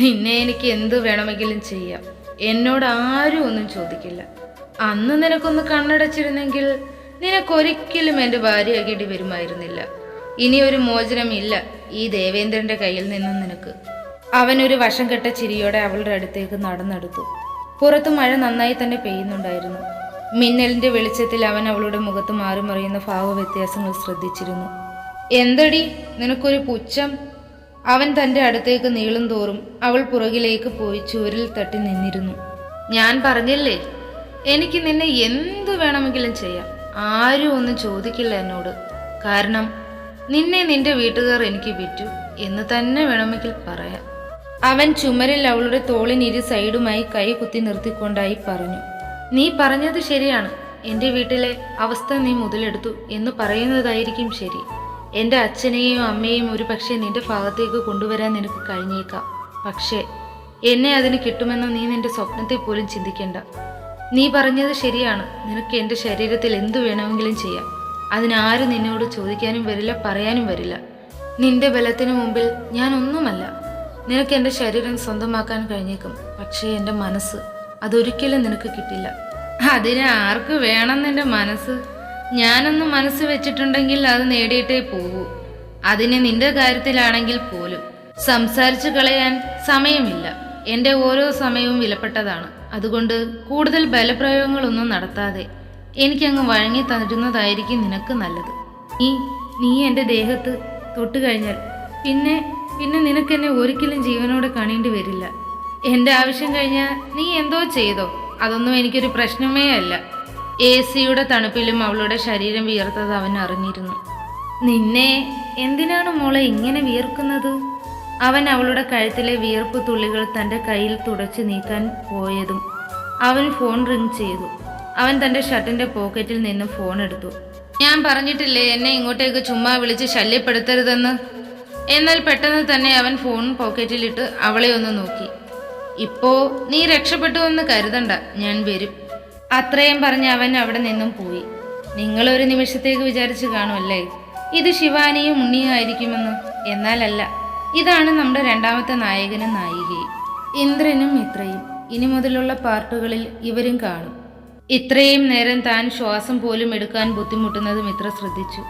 നിന്നെ എനിക്ക് എന്തു വേണമെങ്കിലും ചെയ്യാം. എന്നോട് ആരും ഒന്നും ചോദിക്കില്ല. അന്ന് നിനക്കൊന്ന് കണ്ണടച്ചിരുന്നെങ്കിൽ നിനക്കൊരിക്കലും എൻ്റെ ഭാര്യയാകേണ്ടി വരുമായിരുന്നില്ല. ഇനിയൊരു മോചനമില്ല ഈ ദേവേന്ദ്രന്റെ കയ്യിൽ നിന്നും നിനക്ക്. അവനൊരു വശം കെട്ട ചിരിയോടെ അവളുടെ അടുത്തേക്ക് നടന്നെടുത്തു. പുറത്ത് മഴ നന്നായി തന്നെ പെയ്യുന്നുണ്ടായിരുന്നു. മിന്നലിന്റെ വെളിച്ചത്തിൽ അവൻ അവളുടെ മുഖത്ത് മാറി മറിയുന്ന ഭാവവ്യത്യാസങ്ങൾ ശ്രദ്ധിച്ചിരുന്നു. എന്തടി നിനക്കൊരു പുച്ഛം? അവൻ തൻ്റെ അടുത്തേക്ക് നീളും തോറും അവൾ പുറകിലേക്ക് പോയി ചുവരിൽ തട്ടി നിന്നിരുന്നു. ഞാൻ പറഞ്ഞില്ലേ, എനിക്ക് നിന്നെ എന്തു വേണമെങ്കിലും ചെയ്യാം. ആരും ഒന്നും ചോദിക്കില്ല എന്നോട്. കാരണം നിന്നെ നിന്റെ വീട്ടുകാർ എനിക്ക് വിറ്റു എന്ന് തന്നെ വേണമെങ്കിൽ പറയാം. അവൻ ചുമരിൽ അവളുടെ തോളിനിരു സൈഡുമായി കൈ കുത്തി നിർത്തിക്കൊണ്ടായി പറഞ്ഞു. നീ പറഞ്ഞത് ശരിയാണ്. എൻ്റെ വീട്ടിലെ അവസ്ഥ നീ മുതലെടുത്തു എന്ന് പറയുന്നതായിരിക്കും ശരി. എൻ്റെ അച്ഛനെയും അമ്മയെയും ഒരു പക്ഷേ നിന്റെ ഭാഗത്തേക്ക് കൊണ്ടുവരാൻ നിനക്ക് കഴിഞ്ഞേക്കാം. പക്ഷേ എന്നെ അതിന് കിട്ടുമെന്ന് നീ നിന്റെ സ്വപ്നത്തെ പോലും ചിന്തിക്കേണ്ട. നീ പറഞ്ഞത് ശരിയാണ്. നിനക്ക് എൻ്റെ ശരീരത്തിൽ എന്തു വേണമെങ്കിലും ചെയ്യാം. അതിനാരും നിന്നോട് ചോദിക്കാനും വരില്ല, പറയാനും വരില്ല. നിന്റെ ബലത്തിനു മുമ്പിൽ ഞാൻ ഒന്നുമല്ല. നിനക്ക് എൻ്റെ ശരീരം സ്വന്തമാക്കാൻ കഴിഞ്ഞേക്കും. പക്ഷേ എൻ്റെ മനസ്സ് അതൊരിക്കലും നിനക്ക് കിട്ടില്ല. അതിന് ആർക്ക് വേണം നിന്റെ മനസ്സ്? ഞാനൊന്ന് മനസ്സ് വെച്ചിട്ടുണ്ടെങ്കിൽ അത് നേടിയിട്ടേ പോകൂ. അതിന് നിന്റെ കാര്യത്തിലാണെങ്കിൽ പോലും സംസാരിച്ചു കളയാൻ സമയമില്ല. എൻ്റെ ഓരോ സമയവും വിലപ്പെട്ടതാണ്. അതുകൊണ്ട് കൂടുതൽ ബലപ്രയോഗങ്ങളൊന്നും നടത്താതെ എനിക്കങ്ങ് വഴങ്ങി തരുന്നതായിരിക്കും നിനക്ക് നല്ലത്. നീ എൻ്റെ ദേഹത്ത് തൊട്ട് കഴിഞ്ഞാൽ പിന്നെ നിനക്കെന്നെ ഒരിക്കലും ജീവനോടെ കാണേണ്ടി വരില്ല. എൻ്റെ ആവശ്യം കഴിഞ്ഞാൽ നീ എന്തോ ചെയ്തോ, അതൊന്നും എനിക്കൊരു പ്രശ്നമേ അല്ല. AC-യുടെ തണുപ്പിലും അവളുടെ ശരീരം വിയർത്തത് അവൻ അറിഞ്ഞിരുന്നു. നിന്നെ എന്തിനാണ് മോളെ ഇങ്ങനെ വിയർക്കുന്നത്? അവൻ അവളുടെ കഴുത്തിലെ വിയർപ്പ് തുള്ളികൾ തൻ്റെ കയ്യിൽ തുടച്ചു നീക്കാൻ പോയതും അവൻ ഫോൺ റിങ് ചെയ്തു. അവൻ തൻ്റെ ഷർട്ടിൻ്റെ പോക്കറ്റിൽ നിന്ന് ഫോൺ എടുത്തു. ഞാൻ പറഞ്ഞിട്ടില്ലേ എന്നെ ഇങ്ങോട്ടേക്ക് ചുമ്മാ വിളിച്ച് ശല്യപ്പെടുത്തരുതെന്ന്? എന്നാൽ പെട്ടെന്ന് തന്നെ അവൻ ഫോൺ പോക്കറ്റിലിട്ട് അവളെ ഒന്ന് നോക്കി. ഇപ്പോ നീ രക്ഷപ്പെട്ടു എന്ന് കരുതണ്ട, ഞാൻ വരും. അത്രയും പറഞ്ഞ് അവൻ അവിടെ നിന്നും പോയി. നിങ്ങളൊരു നിമിഷത്തേക്ക് വിചാരിച്ചു കാണുമല്ലേ ഇത് ശിവാനിയും ഉണ്ണിയും ആയിരിക്കുമെന്ന്. എന്നാലല്ല, ഇതാണ് നമ്മുടെ രണ്ടാമത്തെ നായകനും നായികയും, ഇന്ദ്രനും മിത്രയും. ഇനി മുതലുള്ള പാർട്ടുകളിൽ ഇവരും കാണും. ഇത്രയും നേരം താൻ ശ്വാസം പോലും എടുക്കാൻ ബുദ്ധിമുട്ടുന്നത് മിത്ര ശ്രദ്ധിച്ചു.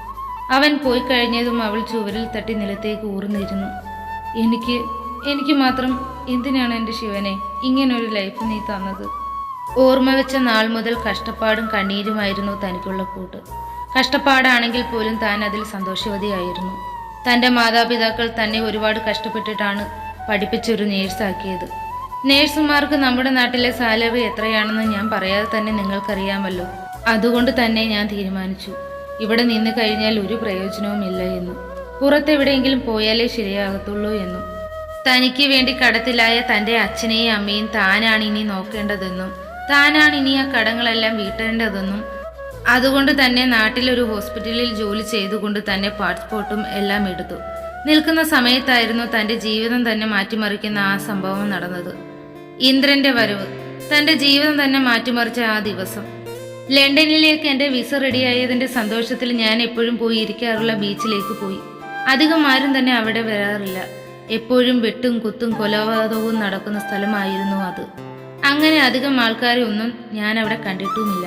അവൻ പോയി കഴിഞ്ഞതും അവൾ ചുവരിൽ തട്ടി നിലത്തേക്ക് ഊർന്നിരുന്നു. എനിക്ക് മാത്രം എന്തിനാണ് എൻ്റെ ശിവനെ ഇങ്ങനൊരു ലൈഫ് നീ തന്നത്? ഓർമ്മ വെച്ച നാൾ മുതൽ കഷ്ടപ്പാടും കണ്ണീരുമായിരുന്നു തനിക്കുള്ള കൂട്ട്. കഷ്ടപ്പാടാണെങ്കിൽ പോലും താൻ അതിൽ സന്തോഷവതിയായിരുന്നു. തൻ്റെ മാതാപിതാക്കൾ തന്നെ ഒരുപാട് കഷ്ടപ്പെട്ടിട്ടാണ് പഠിപ്പിച്ചൊരു നേഴ്സാക്കിയത്. നേഴ്സുമാർക്ക് നമ്മുടെ നാട്ടിലെ സാലറി എത്രയാണെന്ന് ഞാൻ പറയാതെ തന്നെ നിങ്ങൾക്കറിയാമല്ലോ. അതുകൊണ്ട് തന്നെ ഞാൻ തീരുമാനിച്ചു, ഇവിടെ നിന്ന് കഴിഞ്ഞാൽ ഒരു പ്രയോജനവുമില്ല എന്നും പുറത്തെവിടെയെങ്കിലും പോയാലേ ശരിയാകത്തുള്ളൂ എന്നും. തനിക്ക് വേണ്ടി കടത്തിലായ തൻ്റെ അച്ഛനെയും അമ്മയും താനാണ് ഇനി നോക്കേണ്ടതെന്നും താനാണ് ഇനി ആ കടങ്ങളെല്ലാം വീട്ടേണ്ടതെന്നും അതുകൊണ്ട് തന്നെ നാട്ടിലൊരു ഹോസ്പിറ്റലിൽ ജോലി ചെയ്തുകൊണ്ട് തന്നെ പാസ്പോർട്ടും എല്ലാം എടുത്തു നിൽക്കുന്ന സമയത്തായിരുന്നു തൻ്റെ ജീവിതം തന്നെ മാറ്റിമറിക്കുന്ന ആ സംഭവം നടന്നത്. ഇന്ദ്രന്റെ വരവ് തൻ്റെ ജീവിതം തന്നെ മാറ്റിമറിച്ച ആ ദിവസം. ലണ്ടനിലേക്ക് എൻ്റെ വിസ റെഡിയായതിൻ്റെ സന്തോഷത്തിൽ ഞാൻ എപ്പോഴും പോയി ഇരിക്കാറുള്ള ബീച്ചിലേക്ക് പോയി. അധികം ആരും തന്നെ അവിടെ വരാറില്ല. എപ്പോഴും വെട്ടും കുത്തും കൊലപാതകവും നടക്കുന്ന സ്ഥലമായിരുന്നു അത്. അങ്ങനെ അധികം ആൾക്കാരെ ഒന്നും ഞാൻ അവിടെ കണ്ടിട്ടുമില്ല.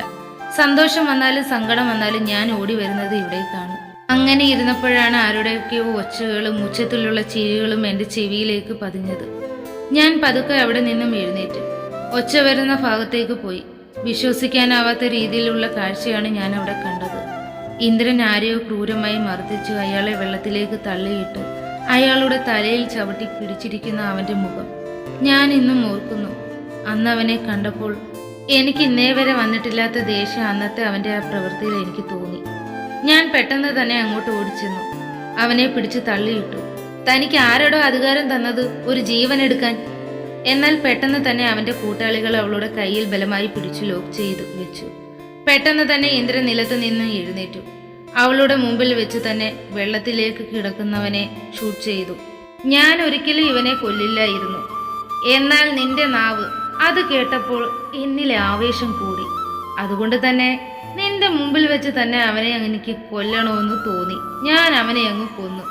സന്തോഷം വന്നാലും സങ്കടം വന്നാലും ഞാൻ ഓടി വരുന്നത് ഇവിടേക്കാണ്. അങ്ങനെ ഇരുന്നപ്പോഴാണ് ആരുടെയൊക്കെയോ ഒച്ചകളും ഉച്ചത്തിലുള്ള ചിരികളും എൻ്റെ ചെവിയിലേക്ക് പതിഞ്ഞത്. ഞാൻ പതുക്കെ അവിടെ നിന്നും എഴുന്നേറ്റ് ഒച്ച വരുന്ന ഭാഗത്തേക്ക് പോയി. വിശ്വസിക്കാനാവാത്ത രീതിയിലുള്ള കാഴ്ചയാണ് ഞാൻ അവിടെ കണ്ടത്. ഇന്ദ്രൻ ആരെയോ ക്രൂരമായി മർദ്ദിച്ചു അയാളെ വെള്ളത്തിലേക്ക് തള്ളിയിട്ട് അയാളുടെ തലയിൽ ചവിട്ടി പിടിച്ചിരിക്കുന്ന അവൻ്റെ മുഖം ഞാൻ ഇന്നും ഓർക്കുന്നു. അന്ന് അവനെ കണ്ടപ്പോൾ എനിക്ക് ഇന്നേ വരെ വന്നിട്ടില്ലാത്ത ദേഷ്യം അന്നത്തെ അവൻ്റെ ആ പ്രവൃത്തിയിൽ എനിക്ക് തോന്നി. ഞാൻ പെട്ടെന്ന് തന്നെ അങ്ങോട്ട് ഓടിച്ചെന്നു. അവനെ പിടിച്ച് തള്ളിയിട്ടു. തനിക്ക് ആരോടോ അധികാരം തന്നത് ഒരു ജീവൻ എടുക്കാൻ? എന്നാൽ പെട്ടെന്ന് തന്നെ അവൻ്റെ കൂട്ടാളികൾ അവളുടെ കയ്യിൽ ബലമായി പിടിച്ചു ലോക്ക് ചെയ്തു വെച്ചു. പെട്ടെന്ന് തന്നെ ഇന്ദ്രൻ നിലത്ത് നിന്ന് എഴുന്നേറ്റു. അവളുടെ മുമ്പിൽ വെച്ച് തന്നെ വെള്ളത്തിലേക്ക് കിടക്കുന്നവനെ ഷൂട്ട് ചെയ്തു. ഞാൻ ഒരിക്കലും ഇവനെ കൊല്ലില്ലായിരുന്നു. എന്നാൽ നിന്റെ നാവ് അത് കേട്ടപ്പോൾ എന്നിലെ ആവേശം കൂടി. അതുകൊണ്ട് തന്നെ നിന്റെ മുമ്പിൽ വെച്ച് തന്നെ അവനെ എനിക്ക് കൊല്ലണമെന്ന് തോന്നി. ഞാൻ അവനെ അങ്ങ് കൊന്നു.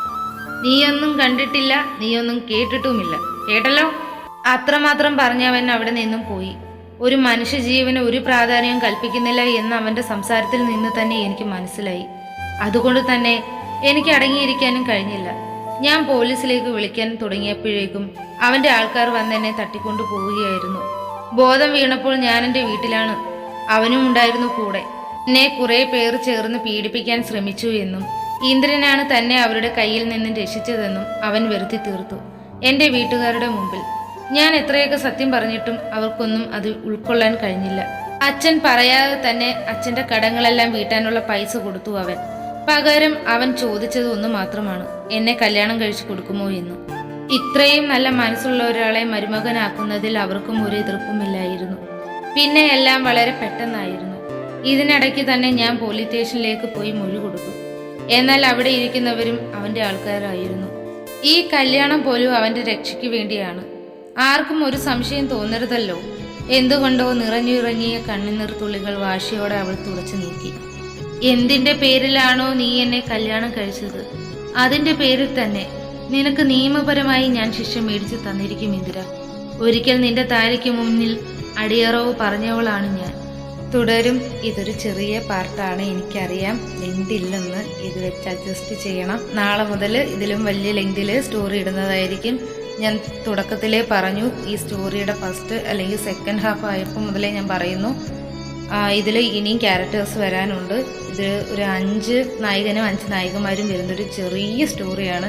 നീയൊന്നും കണ്ടിട്ടില്ല, നീയൊന്നും കേട്ടിട്ടുമില്ല. കേട്ടല്ലോ? അത്രമാത്രം പറഞ്ഞവൻ അവിടെ നിന്നും പോയി. ഒരു മനുഷ്യജീവന് ഒരു പ്രാധാന്യവും കൽപ്പിക്കുന്നില്ല എന്ന് അവൻ്റെ സംസാരത്തിൽ നിന്ന് തന്നെ എനിക്ക് മനസ്സിലായി. അതുകൊണ്ട് തന്നെ എനിക്ക് അടങ്ങിയിരിക്കാനും കഴിഞ്ഞില്ല. ഞാൻ പോലീസിലേക്ക് വിളിക്കാൻ തുടങ്ങിയപ്പോഴേക്കും അവൻ്റെ ആൾക്കാർ വന്ന് എന്നെ തട്ടിക്കൊണ്ടു പോവുകയായിരുന്നു. ബോധം വീണപ്പോൾ ഞാൻ എൻ്റെ വീട്ടിലാണ്. അവനും ഉണ്ടായിരുന്നു കൂടെ. എന്നെ കുറേ പേർ ചേർന്ന് പീഡിപ്പിക്കാൻ ശ്രമിച്ചു എന്നും ഇന്ദ്രനാണ് തന്നെ അവരുടെ കയ്യിൽ നിന്നും രക്ഷിച്ചതെന്നും അവൻ വരുത്തി തീർത്തു എൻ്റെ വീട്ടുകാരുടെ മുമ്പിൽ. ഞാൻ എത്രയൊക്കെ സത്യം പറഞ്ഞിട്ടും അവർക്കൊന്നും അത് ഉൾക്കൊള്ളാൻ കഴിഞ്ഞില്ല. അച്ഛൻ പറയാതെ തന്നെ അച്ഛൻ്റെ കടങ്ങളെല്ലാം വീട്ടാനുള്ള പൈസ കൊടുത്തു അവൻ. പകരം അവൻ ചോദിച്ചത് ഒന്ന് മാത്രമാണ്, എന്നെ കല്യാണം കഴിച്ചു കൊടുക്കുമോ എന്ന്. ഇത്രയും നല്ല മനസ്സുള്ള ഒരാളെ മരുമകനാക്കുന്നതിൽ അവർക്കും ഒരു എതിർപ്പുമില്ലായിരുന്നു. പിന്നെ എല്ലാം വളരെ പെട്ടെന്നായിരുന്നു. ഇതിനിടയ്ക്ക് തന്നെ ഞാൻ പോലീസ് സ്റ്റേഷനിലേക്ക് പോയി മൊഴി കൊടുത്തു. എന്നാൽ അവിടെ ഇരിക്കുന്നവരും അവൻ്റെ ആൾക്കാരായിരുന്നു. ഈ കല്യാണം പോലും അവൻ്റെ രക്ഷയ്ക്ക് വേണ്ടിയാണ്. ആർക്കും ഒരു സംശയം തോന്നരുതല്ലോ. എന്തുകൊണ്ടോ നിറഞ്ഞിറങ്ങിയ കണ്ണുനീർ തുള്ളികൾ വാശിയോടെ അവൾ തുടച്ചു നീക്കി. എന്തിൻ്റെ പേരിലാണോ നീ എന്നെ കല്യാണം കഴിച്ചത്, അതിൻ്റെ പേരിൽ തന്നെ നിനക്ക് നിയമപരമായി ഞാൻ ശിക്ഷ മേടിച്ച് തന്നിരിക്കും ഇന്ദിര. ഒരിക്കൽ നിന്റെ താലിക്ക് മുന്നിൽ അടിയറവ് പറഞ്ഞവളാണ് ഞാൻ. തുടരും. ഇതൊരു ചെറിയ പാർട്ടാണ്, എനിക്കറിയാം. ലെങ്ത് ഇല്ലെന്ന്, ഇത് വെച്ച് അഡ്ജസ്റ്റ് ചെയ്യണം. നാളെ മുതൽ ഇതിലും വലിയ ലെങ്തിൽ സ്റ്റോറി ഇടുന്നതായിരിക്കും. ഞാൻ തുടക്കത്തിലേ പറഞ്ഞു, ഈ സ്റ്റോറിയുടെ ഫസ്റ്റ് അല്ലെങ്കിൽ സെക്കൻഡ് ഹാഫ് ആയപ്പോൾ മുതലേ ഞാൻ പറയുന്നു, ഇതിൽ ഇനിയും ക്യാരക്ടേഴ്സ് വരാനുണ്ട്. ഇത് ഒരു 5 നായകനും 5 നായികമാരും വരുന്നൊരു ചെറിയ സ്റ്റോറിയാണ്.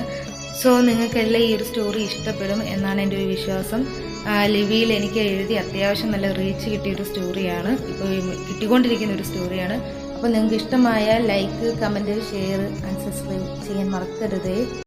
സോ നിങ്ങൾക്കെല്ലാം ഈ ഒരു സ്റ്റോറി ഇഷ്ടപ്പെടും എന്നാണ് എൻ്റെ ഒരു വിശ്വാസം. ലിവിയിൽ എനിക്ക് എഴുതി അത്യാവശ്യം നല്ല റീച്ച് കിട്ടിയൊരു സ്റ്റോറിയാണ്, ഇപ്പോൾ കിട്ടിക്കൊണ്ടിരിക്കുന്ന ഒരു സ്റ്റോറിയാണ്. അപ്പോൾ നിങ്ങൾക്ക് ഇഷ്ടമായ like, comment, share and subscribe ചെയ്യാൻ മറക്കരുതേ.